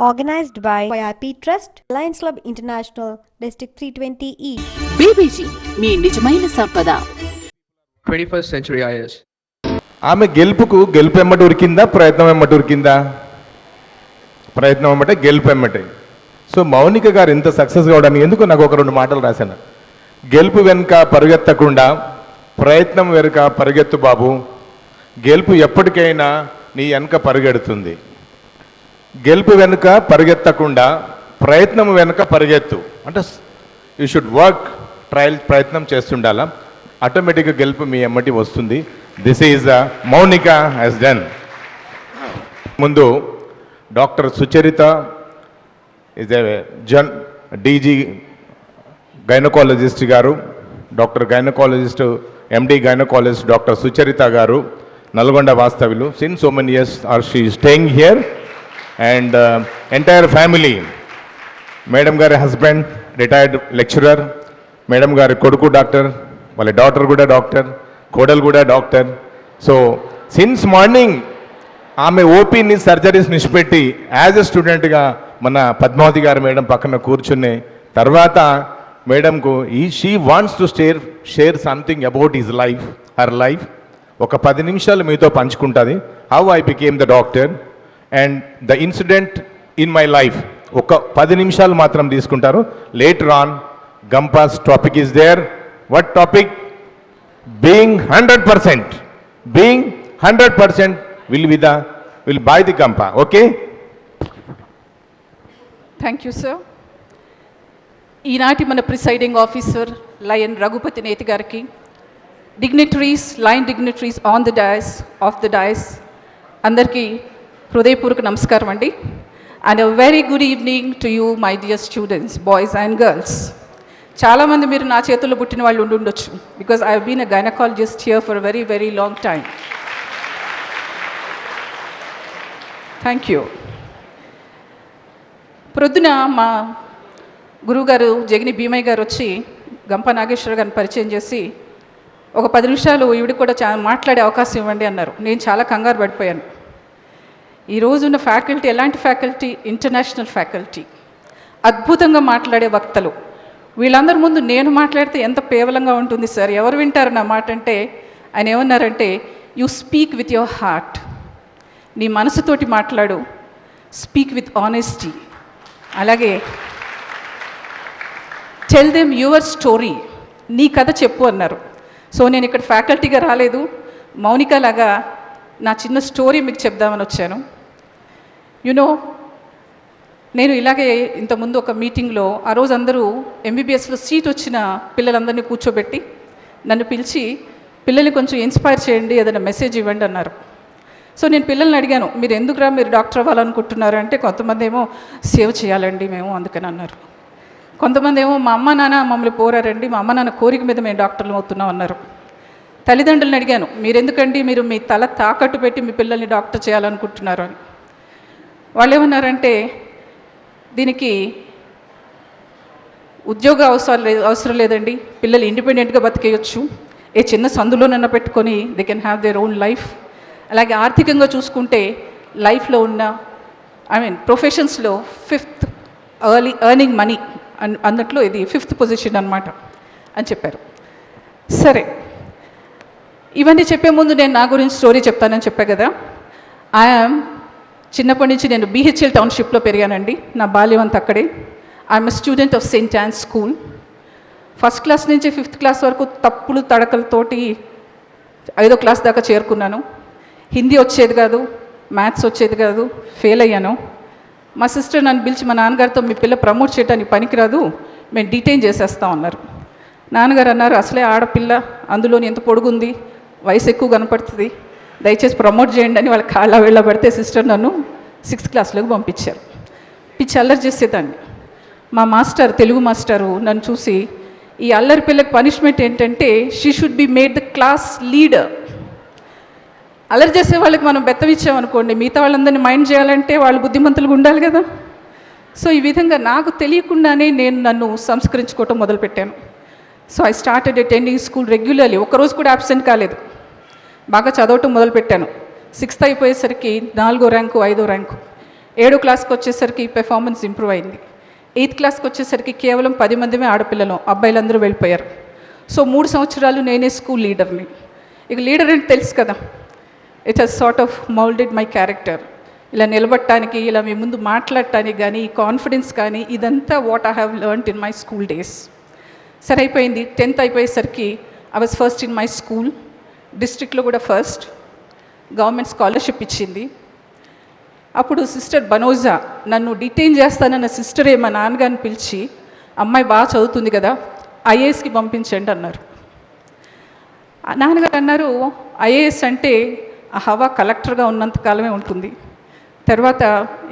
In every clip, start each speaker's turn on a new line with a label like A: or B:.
A: Organized by YRP Trust, Lions Club International, District 320 E.
B: BBC మీ నిజమైన సంపద.
C: 21st Century IS.
D: ఆమె గెలుపు ఎమ్మటి ఉరికిందా, ప్రయత్నం ఎమ్మటి ఉరికిందా? ప్రయత్నం ఎమ్మటే, గెలుపు ఎమ్మటే. సో మౌనిక గారు ఇంత సక్సెస్ కావడానికి ఎందుకు నాకు ఒక రెండు మాటలు రాశాను. గెలుపు వెనుక పరుగెత్తకుండా ప్రయత్నం వెనుక పరుగెత్తు బాబు, గెలుపు ఎప్పటికైనా నీ వెనుక పరుగెడుతుంది. గెలుపు వెనుక పరిగెత్తకుండా ప్రయత్నం వెనుక పరిగెత్తు అంటే యూ షుడ్ వర్క్, ప్రయత్నం చేస్తుండాలా, ఆటోమేటిక్గా గెలుపు మీ ఎమ్మటి వస్తుంది. This is Mounika has done. ముందు doctor Sucharitha is a DG gynaecologist garu, doctor gynaecologist MD gynaecologist doctor Sucharitha garu, Nalgonda వాస్తవ్యులు. Since so many years are she staying here and entire family. Madam గారి హస్బెండ్ రిటైర్డ్ లెక్చరర్, మేడం గారి కొడుకు డాక్టర్, వాళ్ళ daughter కూడా doctor, కోడలు కూడా doctor. So since morning ఆమె ఓపీని surgeries నిష్పెట్టి as a స్టూడెంట్గా మన పద్మావతి గారు మేడం పక్కన కూర్చునే తర్వాత మేడంకు she wants to share something about his life, her life. ఒక 10 నిమిషాలు మీతో పంచుకుంటుంది. How I became the doctor and the incident in my life. ఒక 10 నిమిషాలు మాత్రం తీసుకుంటారు. లేటర్ ఆన్ గంపాస్ topic is there. What topic? Being 100%. Being 100% will by the Gampa. Okay,
E: thank you sir. ఈనాటి మన presiding officer lion Raghupathi Neti గారికి, dignitaries, line dignitaries on the dais, of the dais, అందరికీ హృదయపూర్వక నమస్కారం అండి. And a very good evening to you my dear students, boys and girls. చాలామంది మీరు నా చేతుల్లో పుట్టిన వాళ్ళు ఉండొచ్చు, బికాజ్ ఐ హీన్ a gynaecologist here for very very long time. Thank you. ప్రొద్దున మా గురువుగారు జగిని భీమయ్య గారు వచ్చి గంప నాగేశ్వర గారిని పరిచయం చేసి ఒక 10 నిమిషాలు ఈవిడ కూడా మాట్లాడే అవకాశం ఇవ్వండి అన్నారు. నేను చాలా కంగారు పడిపోయాను. ఈరోజున్న ఫ్యాకల్టీ ఎలాంటి ఫ్యాకల్టీ? ఇంటర్నేషనల్ ఫ్యాకల్టీ, అద్భుతంగా మాట్లాడే వక్తలు. వీళ్ళందరి ముందు నేను మాట్లాడితే ఎంత పేవలంగా ఉంటుంది సార్, ఎవరు వింటారు నా మాట అంటే ఆయన ఏమన్నారంటే, you speak with your heart, నీ మనసుతోటి మాట్లాడు, స్పీక్ విత్ ఆనెస్టీ, అలాగే టెల్ దెమ్ యువర్ స్టోరీ, నీ కథ చెప్పు అన్నారు. సో నేను ఇక్కడ ఫ్యాకల్టీగా రాలేదు, మౌనిక లాగా నా చిన్న స్టోరీ మీకు చెప్దామని వచ్చాను. యునో, నేను ఇలాగే ఇంతకుముందు ఒక మీటింగ్లో ఆ రోజు అందరూ ఎంబీబీఎస్లో సీట్ వచ్చిన పిల్లలందరినీ కూర్చోబెట్టి నన్ను పిలిచి, పిల్లల్ని కొంచెం ఇన్స్పైర్ చేయండి, ఏదైనా మెసేజ్ ఇవ్వండి అన్నారు. సో నేను పిల్లల్ని అడిగాను, మీరు ఎందుకురా మీరు డాక్టర్ అవ్వాలనుకుంటున్నారు అంటే, కొంతమంది ఏమో సేవ చేయాలండి మేము అందుకని అన్నారు. కొంతమంది ఏమో మా అమ్మ నాన్న మమ్మల్ని పోరారండి, మా అమ్మ నాన్న కోరిక మీద మేము డాక్టర్లు అవుతున్నాం అన్నారు. తల్లిదండ్రులను అడిగాను, మీరెందుకండి మీరు మీ తల తాకట్టు పెట్టి మీ పిల్లల్ని డాక్టర్ చేయాలనుకుంటున్నారు అని. వాళ్ళు ఏమన్నారంటే, దీనికి ఉద్యోగ అవసరం లేదండి, పిల్లలు ఇండిపెండెంట్గా బతికేయచ్చు, ఏ చిన్న సందులోనన్నా పెట్టుకొని they can have their own life. అలాగే ఆర్థికంగా చూసుకుంటే లైఫ్లో ఉన్న ప్రొఫెషన్స్లో 5th ఎర్నింగ్ మనీ అన్నట్లు ఇది 5th పొజిషన్ అన్నమాట అని చెప్పారు. సరే, ఇవన్నీ చెప్పే ముందు నేను నా గురించి స్టోరీ చెప్తానని చెప్పా కదా. చిన్నప్పటి నుంచి నేను BHL టౌన్షిప్లో పెరిగానండి. నా బాల్యం అంతా అక్కడే. I'm student of Saint yawns school. 1st class నుంచి 5th క్లాస్ వరకు తప్పులు తడకలతోటి 5వ క్లాస్ దాకా చేరుకున్నాను. హిందీ వచ్చేది కాదు, మ్యాథ్స్ వచ్చేది కాదు, ఫెయిల్ అయ్యాను. మా సిస్టర్ నన్ను పిలిచి మా నాన్నగారితో, మీ పిల్ల ప్రమోట్ చేయడానికి పనికిరాదు, మేము డిటైన్ చేసేస్తాం అన్నారు. నాన్నగారు అన్నారు, అసలే ఆడపిల్ల, అందులోని ఎంత పొడుగుంది, వయసు ఎక్కువ కనపడుతుంది, దయచేసి ప్రమోట్ చేయండి అని వాళ్ళ కాళ్ళ వేళ్ళ పడితే సిస్టర్ నన్ను 6th క్లాస్లోకి పంపించారు. పిచ్చి అల్లరి చేసేదాన్ని. మా మాస్టర్, తెలుగు మాస్టరు నన్ను చూసి, ఈ అల్లరి పిల్లకి పనిష్మెంట్ ఏంటంటే she should be made the class leader. అల్లరి చేసే వాళ్ళకి మనం బెత్తం ఇచ్చామనుకోండి, మిగతా వాళ్ళందరినీ మైండ్ చేయాలంటే వాళ్ళు బుద్ధిమంతులుగా ఉండాలి కదా. సో ఈ విధంగా నాకు తెలియకుండానే నేను నన్ను సంస్కరించుకోవటం మొదలుపెట్టాను. So I started attending school regularly. ఒక్కరోజు కూడా అబ్సెంట్ కాలేదు. బాగా చదవటం మొదలుపెట్టాను. 6th అయిపోయేసరికి 4వ ర్యాంకు, 5వ ర్యాంకు. 7వ క్లాస్కి వచ్చేసరికి పెర్ఫార్మెన్స్ ఇంప్రూవ్ అయింది. 8th క్లాస్కి వచ్చేసరికి కేవలం 10 మందిమే ఆడపిల్లలు, అబ్బాయిలందరూ వెళ్ళిపోయారు. సో 3 సంవత్సరాలు నేనే స్కూల్ లీడర్ని. ఇక లీడర్ అంటే తెలుసు కదా, it has sort of moulded my character. ఇలా నిలబడటానికి, ఇలా మీ ముందు మాట్లాడటానికి కానీ, ఈ కాన్ఫిడెన్స్ కానీ, ఇదంతా what I have learned in my school days. సరే అయిపోయింది. 10th అయిపోయేసరికి I was first in my school, డిస్ట్రిక్ట్లో కూడా ఫస్ట్. గవర్నమెంట్ స్కాలర్షిప్ ఇచ్చింది. అప్పుడు సిస్టర్ బనోజా నన్ను డిటైన్ చేస్తానన్న సిస్టరే మా నాన్నగారిని పిలిచి, అమ్మాయి బాగా చదువుతుంది కదా, ఐఏఎస్కి పంపించండి అన్నారు. నాన్నగారు అన్నారు, ఐఏఎస్ అంటే ఆ హవా కలెక్టర్గా ఉన్నంతకాలమే ఉంటుంది, తర్వాత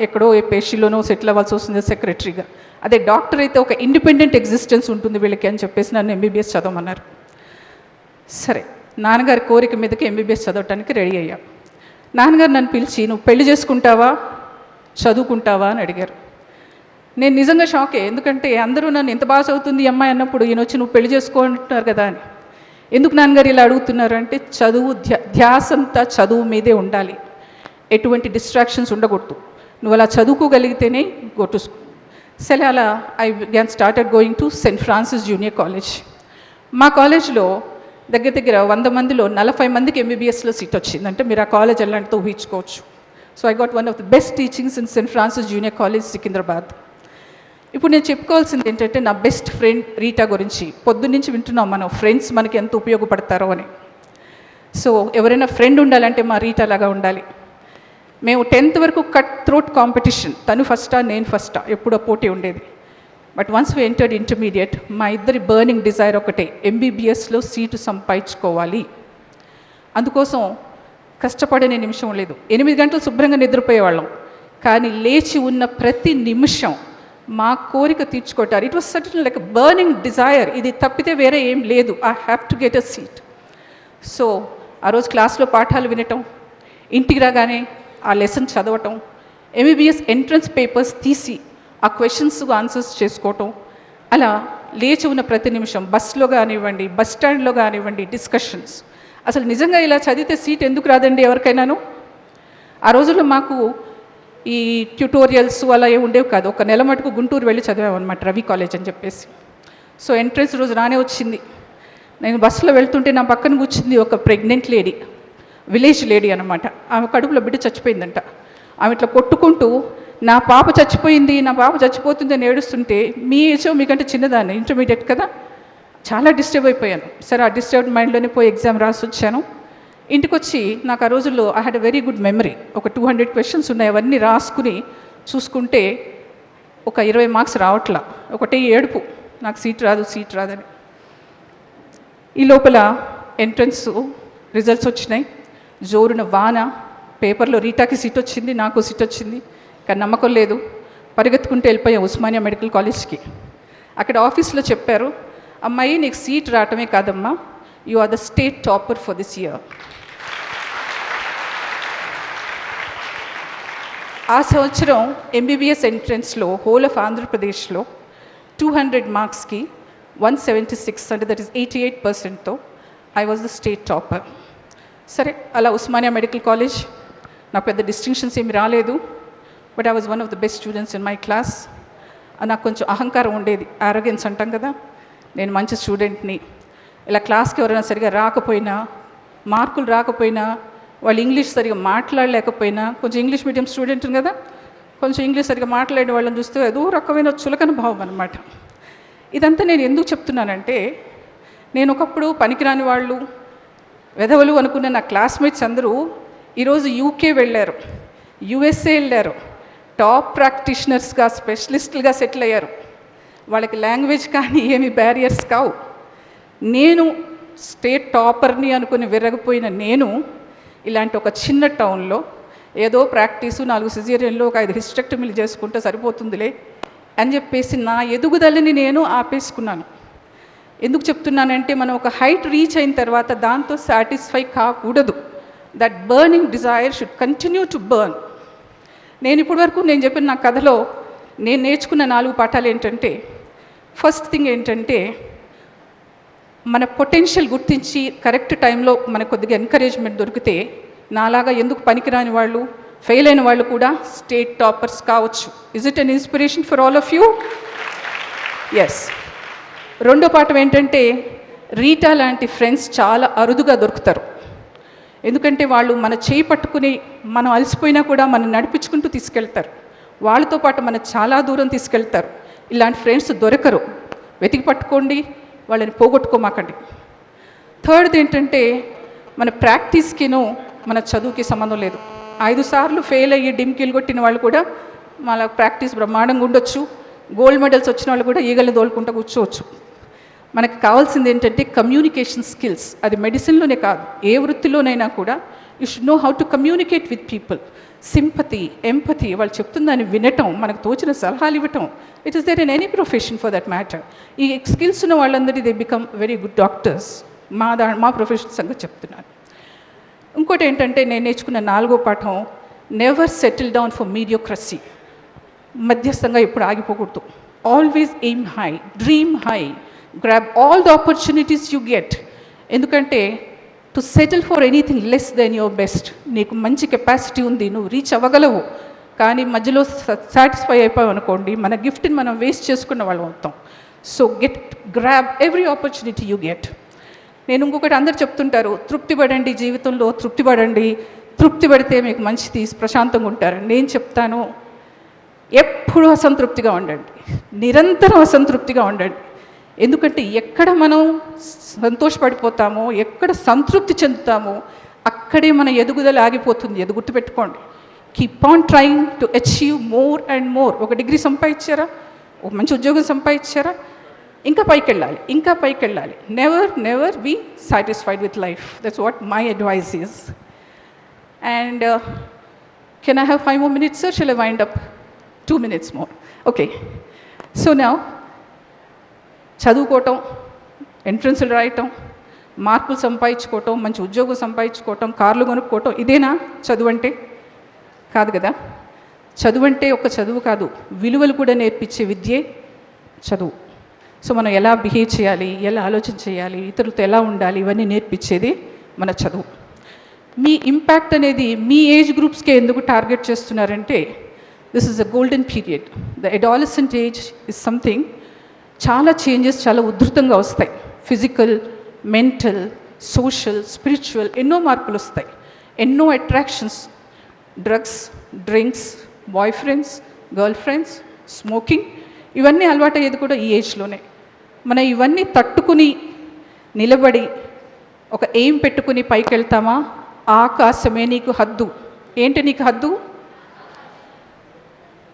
E: ఎక్కడో ఏ పేషీలోనో సెటిల్ అవ్వాల్సి వస్తుంది సెక్రటరీగా. అదే డాక్టర్ అయితే ఒక ఇండిపెండెంట్ ఎగ్జిస్టెన్స్ ఉంటుంది వీళ్ళకి అని చెప్పేసి నన్ను ఎంబీబీఎస్ చదవమన్నారు. సరే, నాన్నగారి కోరిక మీదకి ఎంబీబీఎస్ చదవటానికి రెడీ అయ్యా. నాన్నగారు నన్ను పిలిచి, నువ్వు పెళ్లి చేసుకుంటావా చదువుకుంటావా అని అడిగారు. నేను నిజంగా షాకే, ఎందుకంటే అందరూ నన్ను ఎంత బాగా చదువుతుంది ఈ అమ్మాయి అన్నప్పుడు ఈయన వచ్చి నువ్వు పెళ్లి చేసుకుంటున్నారు కదా అని. ఎందుకు నాన్నగారు ఇలా అడుగుతున్నారు అంటే, చదువు ధ్యాసంతా చదువు మీదే ఉండాలి, ఎటువంటి డిస్ట్రాక్షన్స్ ఉండకూడదు, నువ్వు అలా చదువుకోగలిగితేనే గో టు స్కూల్. సరే, అలా ఐ గ్యాన్ started going to Saint Francis junior college. మా కాలేజ్లో దగ్గర దగ్గర 100 మందిలో 40 మందికి ఎంబీబీఎస్లో సీట్ వచ్చింది. అంటే మీరు ఆ కాలేజ్ ఎలాంటితో ఊహించుకోవచ్చు. So I got one of the best teachings in saint Francis junior college Secunderabad. ఇప్పుడు నేను చెప్పుకోవాల్సింది ఏంటంటే, నా బెస్ట్ ఫ్రెండ్ రీటా గురించి. పొద్దున్నుంచి వింటున్నాం మనం ఫ్రెండ్స్ మనకి ఎంత ఉపయోగపడతారో అని. సో ఎవరైనా ఫ్రెండ్ ఉండాలంటే మా రీటా లాగా ఉండాలి. మేము 10th వరకు కట్ త్రోట్ కాంపిటీషన్, తను ఫస్టా నేను ఫస్టా ఎప్పుడో పోటీ ఉండేది. But once we entered intermediate, మా ఇద్దరి బర్నింగ్ డిజైర్ ఒకటే, ఎంబీబీఎస్లో సీటు సంపాదించుకోవాలి. అందుకోసం కష్టపడనే నిమిషం లేదు. 8 గంటలు శుభ్రంగా నిద్రపోయేవాళ్ళం, కానీ లేచి ఉన్న ప్రతి నిమిషం మా కోరిక తీర్చుకోవటారు. It was certain like burning desire, ఇది తప్పితే వేరే ఏం లేదు, I have to get a seat. So ఆ రోజు క్లాస్లో పాఠాలు వినటం, ఇంటికి రాగానే ఆ లెసన్ చదవటం, ఎంబీబీఎస్ ఎంట్రన్స్ పేపర్స్ తీసి ఆ క్వశ్చన్స్ ఆన్సర్స్ చేసుకోవటం, అలా లేచి ఉన్న ప్రతి నిమిషం బస్లో కానివ్వండి, బస్ స్టాండ్లో కానివ్వండి, డిస్కషన్స్. అసలు నిజంగా ఇలా చదివితే సీట్ ఎందుకు రాదండి ఎవరికైనాను? ఆ రోజుల్లో మాకు ఈ ట్యూటోరియల్స్ అలా ఏమి ఉండేవి కాదు. ఒక నెల మటుకు గుంటూరు వెళ్ళి చదివామన్నమాట, రవి కాలేజ్ అని చెప్పేసి. సో ఎంట్రన్స్ రోజు రానే వచ్చింది. నేను బస్సులో వెళ్తుంటే నా పక్కన కూర్చుంది ఒక ప్రెగ్నెంట్ లేడీ, విలేజ్ లేడీ అనమాట. ఆమె కడుపులో బిడ్డ చచ్చిపోయిందంట. ఆమె ఇట్లా కొట్టుకుంటూ, నా పాప చచ్చిపోయింది, నా పాప చచ్చిపోతుంది అని ఏడుస్తుంటే, మీ ఏజో మీకంటే చిన్నదాన్ని, ఇంటర్మీడియట్ కదా, చాలా డిస్టర్బ్ అయిపోయాను. సరే, ఆ డిస్టర్బ్డ్ మైండ్లోనే పోయి ఎగ్జామ్ రాసి వచ్చాను. ఇంటికి వచ్చి నాకు ఆ రోజుల్లో I had a very good memory. ఒక 200 క్వశ్చన్స్ ఉన్నాయి, అవన్నీ రాసుకుని చూసుకుంటే ఒక 20 మార్క్స్ రావట్లా. ఒకటే ఏడుపు, నాకు సీట్ రాదని. ఈ లోపల ఎంట్రన్స్ రిజల్ట్స్ వచ్చినాయి. జోరున వాన, పేపర్లో రీటాకి సీట్ వచ్చింది, నాకు సీట్ వచ్చింది. కానీ నమ్మకం లేదు, పరిగెత్తుకుంటూ వెళ్ళిపోయాం ఉస్మానియా మెడికల్ కాలేజ్కి. అక్కడ ఆఫీస్లో చెప్పారు, అమ్మాయి నీకు సీట్ రావటమే కాదమ్మా, you are the state topper for this year. ఆ సంవత్సరం ఎంబీబీఎస్ ఎంట్రన్స్లో హోల్ ఆఫ్ ఆంధ్రప్రదేశ్లో 200 మార్క్స్కి 176, అంటే దట్ ఈస్ 88%తో I was the state topper. సరే, అలా ఉస్మానియా మెడికల్ కాలేజ్, నాకు పెద్ద డిస్టింక్షన్స్ ఏమి రాలేదు, but I was one of the best students in my class. నాకు కొంచెం అహంకారం ఉండేది, ఆరోగెన్స్ అంటాం కదా, నేను మంచి స్టూడెంట్ని. ఇలా క్లాస్కి ఎవరైనా సరిగా రాకపోయినా, మార్కులు రాకపోయినా, వాళ్ళు ఇంగ్లీష్ సరిగా మాట్లాడలేకపోయినా, కొంచెం ఇంగ్లీష్ మీడియం స్టూడెంట్ కదా, కొంచెం ఇంగ్లీష్ సరిగా మాట్లాడే వాళ్ళని చూస్తే ఏదో రకమైన చులకన భావం అనమాట. ఇదంతా నేను ఎందుకు చెప్తున్నానంటే, నేను ఒకప్పుడు పనికిరాని వాళ్ళు, వెధవలు అనుకున్న నా క్లాస్మేట్స్ అందరూ ఈరోజు యూకే వెళ్ళారు, యుఎస్ఏ వెళ్ళారు, టాప్ ప్రాక్టీషనర్స్గా, స్పెషలిస్టులుగా సెటిల్ అయ్యారు. వాళ్ళకి లాంగ్వేజ్ కానీ ఏమి బ్యారియర్స్ కావు. నేను స్టేట్ టాపర్ని అనుకుని విరగపోయిన నేను ఇలాంటి ఒక చిన్న టౌన్లో ఏదో ప్రాక్టీసు, 4 సిజేరియన్లు, ఒక 5 హిస్టెక్టమీలు చేసుకుంటే సరిపోతుందిలే అని చెప్పేసి నా ఎదుగుదలని నేను ఆపేసుకున్నాను. ఎందుకు చెప్తున్నానంటే, మనం ఒక హైట్ రీచ్ అయిన తర్వాత దాంతో సాటిస్ఫై కాకూడదు. That burning desire should continue to burn. నేను ఇప్పటి వరకు నేను చెప్పిన నా కథలో నేను నేర్చుకున్న 4 పాఠాలు ఏంటంటే, ఫస్ట్ థింగ్ ఏంటంటే, మన పొటెన్షియల్ గుర్తించి కరెక్ట్ టైంలో మనకు కొద్దిగా ఎంకరేజ్మెంట్ దొరికితే, నాలాగా ఎందుకు పనికిరాని వాళ్ళు, ఫెయిల్ అయిన వాళ్ళు కూడా స్టేట్ టాపర్స్ కావచ్చు. Is it an inspiration for all of you? Yes. రెండో పాఠం ఏంటంటే, రీటా లాంటి ఫ్రెండ్స్ చాలా అరుదుగా దొరుకుతారు. ఎందుకంటే వాళ్ళు మన చేయి పట్టుకుని మనం అలసిపోయినా కూడా మనం నడిపించుకుంటూ తీసుకెళ్తారు. వాళ్ళతో పాటు మనం చాలా దూరం తీసుకెళ్తారు. ఇలాంటి ఫ్రెండ్స్ దొరకరు. వెతికి పట్టుకోండి, వాళ్ళని పోగొట్టుకోమాకండి. థర్డ్ది ఏంటంటే, మన ప్రాక్టీస్కిను మన చదువుకి సంబంధం లేదు. 5 సార్లు ఫెయిల్ అయ్యి డిమ్కిలు కొట్టిన వాళ్ళు కూడా మన ప్రాక్టీస్ బ్రహ్మాండంగా ఉండొచ్చు. గోల్డ్ మెడల్స్ వచ్చిన వాళ్ళు కూడా ఈగల్ని తోలుకుంటూ కూర్చోవచ్చు. మనకు కావాల్సింది ఏంటంటే కమ్యూనికేషన్ స్కిల్స్. అది మెడిసిన్లోనే కాదు, ఏ వృత్తిలోనైనా కూడా you should know how to communicate with people. Sympathy, empathy, వాళ్ళు చెప్తుందని వినటం, మనకు తోచిన సలహాలు ఇవ్వటం. It is there in any profession for that matter. ఈ స్కిల్స్ ఉన్న వాళ్ళందరినీ they become very good doctors. మా ప్రొఫెషన్ సంగతి చెప్తున్నాను. ఇంకోటి ఏంటంటే, నేను నేర్చుకున్న 4వ పాఠం, never settle down for mediocrity. మధ్యస్థంగా ఎప్పుడు ఆగిపోకూడదు. Always aim high, dream high, grab all the opportunities you get. ఎందుకంటే to settle for anything less than your best. నీకు మంచి కెపాసిటీ ఉంది, నువ్వు రీచ్ అవ్వగలవు, కానీ మధ్యలో సాటిస్ఫై అయిపోయావు అనుకోండి, మన గిఫ్ట్ని మనం వేస్ట్ చేసుకున్న వాళ్ళం అవుతాం. So grab every opportunity you get. నేను ఇంకొకటి, అందరు చెప్తుంటారు, తృప్తి పడండి, జీవితంలో తృప్తి పడండి, తృప్తి పడితే మీకు మంచిది, ప్రశాంతంగా ఉంటారు. నేను చెప్తాను, ఎప్పుడూ అసంతృప్తిగా ఉండండి, నిరంతరం అసంతృప్తిగా ఉండండి. ఎందుకంటే ఎక్కడ మనం సంతోషపడిపోతామో, ఎక్కడ సంతృప్తి చెందుతామో, అక్కడే మన ఎదుగుదల ఆగిపోతుంది. అది గుర్తుపెట్టుకోండి. Keep on trying to achieve more and more. ఒక డిగ్రీ సంపాదించారా, ఒక మంచి ఉద్యోగం సంపాదించారా, ఇంకా పైకి వెళ్ళాలి, ఇంకా పైకి వెళ్ళాలి. Never be satisfied with life. That's what my advice is. And can I have 5 more minutes, sir? Shall I wind up? 2 minutes more. Okay. So now, చదువుకోవటం, ఎంట్రన్స్లు రాయటం, మార్కులు సంపాదించుకోవటం, మంచి ఉద్యోగం సంపాదించుకోవటం, కార్లు కొనుక్కోవటం, ఇదేనా చదువు అంటే? కాదు కదా. చదువు అంటే ఒక చదువు కాదు, విలువలు కూడా నేర్పించే విద్యే చదువు. సో మనం ఎలా బిహేవ్ చేయాలి, ఎలా ఆలోచన చేయాలి, ఇతరులతో ఎలా ఉండాలి, ఇవన్నీ నేర్పించేది మన చదువు. మీ ఇంపాక్ట్ అనేది మీ ఏజ్ గ్రూప్స్కే ఎందుకు టార్గెట్ చేస్తున్నారంటే, this is a golden period. The adolescent age is something, చాలా చేంజెస్ చాలా ఉధృతంగా వస్తాయి. ఫిజికల్, మెంటల్, సోషల్, స్పిరిచువల్, ఎన్నో మార్పులు వస్తాయి. ఎన్నో attractions, drugs, drinks, boyfriends, girlfriends, smoking, ఇవన్నీ అలవాటు అయ్యేది కూడా ఈ ఏజ్లోనే. మనం ఇవన్నీ తట్టుకుని నిలబడి ఒక ఎయిమ్ పెట్టుకుని పైకి వెళ్తామా? ఆకాశమే నీకు హద్దు. ఏంటి నీకు హద్దు?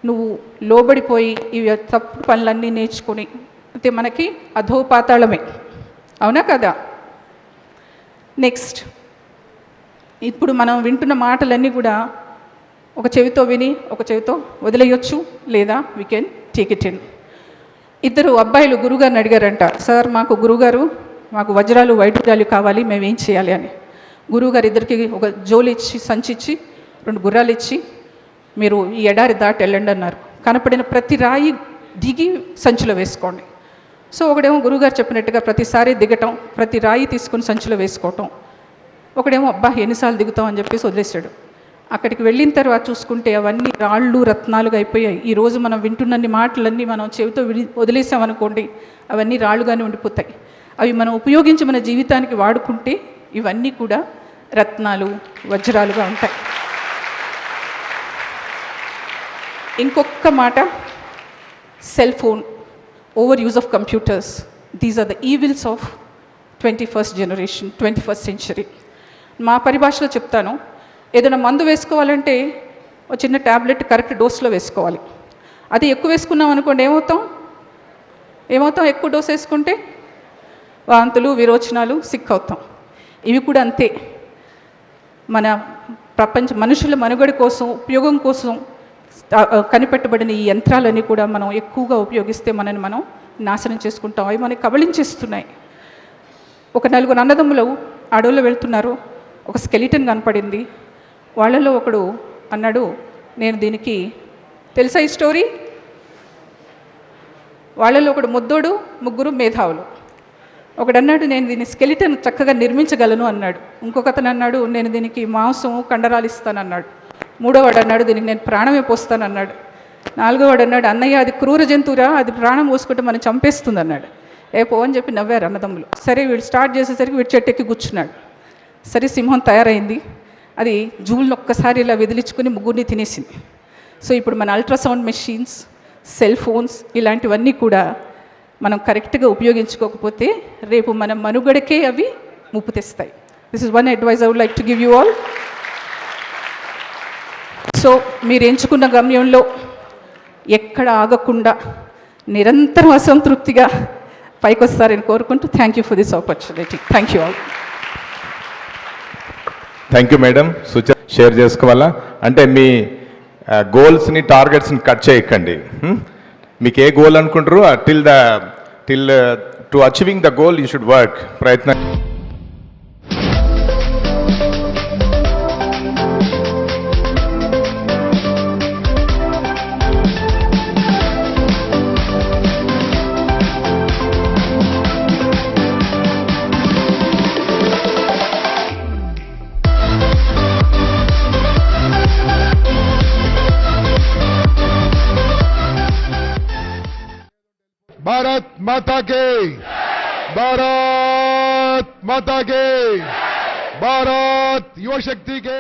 E: నువ్వు లోబడిపోయి ఇవి తప్పుడు పనులన్నీ నేర్చుకుని అయితే మనకి అధోపాతాళమే. అవునా కదా? నెక్స్ట్, ఇప్పుడు మనం వింటున్న మాటలన్నీ కూడా ఒక చెవితో విని ఒక చెవితో వదిలేయొచ్చు, లేదా we can take it in. 2 అబ్బాయిలు గురుగారిని అడిగారంట, సార్ మాకు గురుగారు మాకు వజ్రాలు వైఢూర్యాలు కావాలి, మేమేం చేయాలి అని. గురువుగారు ఇద్దరికి ఒక జోలు ఇచ్చి, సంచిచ్చి, 2 గుర్రాలు ఇచ్చి, మీరు ఈ ఎడారి దాటి వెళ్ళండి అన్నారు. కనపడిన ప్రతి రాయి దిగి సంచిలో వేసుకోండి. సో ఒకడేమో గురువుగారు చెప్పినట్టుగా ప్రతిసారి దిగటం, ప్రతి రాయి తీసుకుని సంచిలో వేసుకోవటం. ఒకడేమో అబ్బా ఎన్నిసార్లు దిగుతాం అని చెప్పేసి వదిలేశాడు. అక్కడికి వెళ్ళిన తర్వాత చూసుకుంటే అవన్నీ రాళ్ళు రత్నాలుగా అయిపోయాయి. ఈరోజు మనం వింటున్నన్ని మాటలన్నీ మనం చెవితో వదిలేసామనుకోండి, అవన్నీ రాళ్ళుగానే ఉండిపోతాయి. అవి మనం ఉపయోగించి మన జీవితానికి వాడుకుంటే ఇవన్నీ కూడా రత్నాలు, వజ్రాలుగా ఉంటాయి. ఇంకొక మాట, cell phone, overuse of computers, these are the evils of 21st generation, 21st century. మా పరిభాషలో చెప్తాను, ఏదైనా మందు వేసుకోవాలంటే ఒక చిన్న ట్యాబ్లెట్ కరెక్ట్ డోస్లో వేసుకోవాలి. అది ఎక్కువ వేసుకున్నాం అనుకోండి, ఏమవుతాం? ఎక్కువ డోస్ వేసుకుంటే వాంతులు, విరోచనాలు, సిక్ అవుతాం. ఇవి కూడా అంతే. మన మనుషుల మనుగడ కోసం, ఉపయోగం కోసం కనిపెట్టబడిన ఈ యంత్రాలన్నీ కూడా మనం ఎక్కువగా ఉపయోగిస్తే మనని మనం నాశనం చేసుకుంటాం. అవి మనకి కబళించేస్తున్నాయి. ఒక 4 అన్నదమ్ములు అడవుల్లో వెళ్తున్నారు. ఒక స్కెలిటన్ కనపడింది. వాళ్ళలో ఒకడు అన్నాడు, నేను దీనికి తెలుసా ఈ స్టోరీ? వాళ్ళలో ఒకడు ముద్దోడు, 3 మేధావులు. ఒకడు అన్నాడు, నేను దీన్ని స్కెలిటన్ చక్కగా నిర్మించగలను అన్నాడు. ఇంకొకతను అన్నాడు, నేను దీనికి మాంసం, కండరాలు ఇస్తానన్నాడు. మూడోవాడు అన్నాడు దీనికి నేను ప్రాణమే పోస్తాను అన్నాడు. నాలుగోవాడు అన్నాడు అన్నయ్య అది క్రూర జంతువురా, అది ప్రాణం పోసుకుంటే మనం చంపేస్తుంది అన్నాడు. పో అని చెప్పి నవ్వారు అన్నదమ్ములు. సరే వీడు స్టార్ట్ చేసేసరికి వీడు చెట్టు ఎక్కి కూర్చున్నాడు. సరే సింహం తయారైంది. అది జూల్ని ఒక్కసారి ఇలా విదిలించుకుని ముగ్గురిని తినేసింది. సో ఇప్పుడు మన అల్ట్రాసౌండ్ మెషిన్స్, సెల్ ఫోన్స్ ఇలాంటివన్నీ కూడా మనం కరెక్ట్గా ఉపయోగించుకోకపోతే రేపు మన మనుగడకే అవి ముప్పు తెస్తాయి. This is one advice I would like to give you all. So మీరు ఎంచుకున్న గమ్యంలో ఎక్కడ ఆగకుండా నిరంతరం అసంతృప్తిగా పైకి వస్తారని కోరుకుంటూ thank you for this opportunity. Thank you all.
D: Thank you madam. Share చేసుకోవాలా అంటే మీ గోల్స్ని టార్గెట్స్ని కట్ చేయకండి. మీకు ఏ గోల్ అనుకుంటారు till to achieving the goal you should work ప్రయత్నం.
F: भारत माता के, भारत माता के, भारत युवा शक्ति के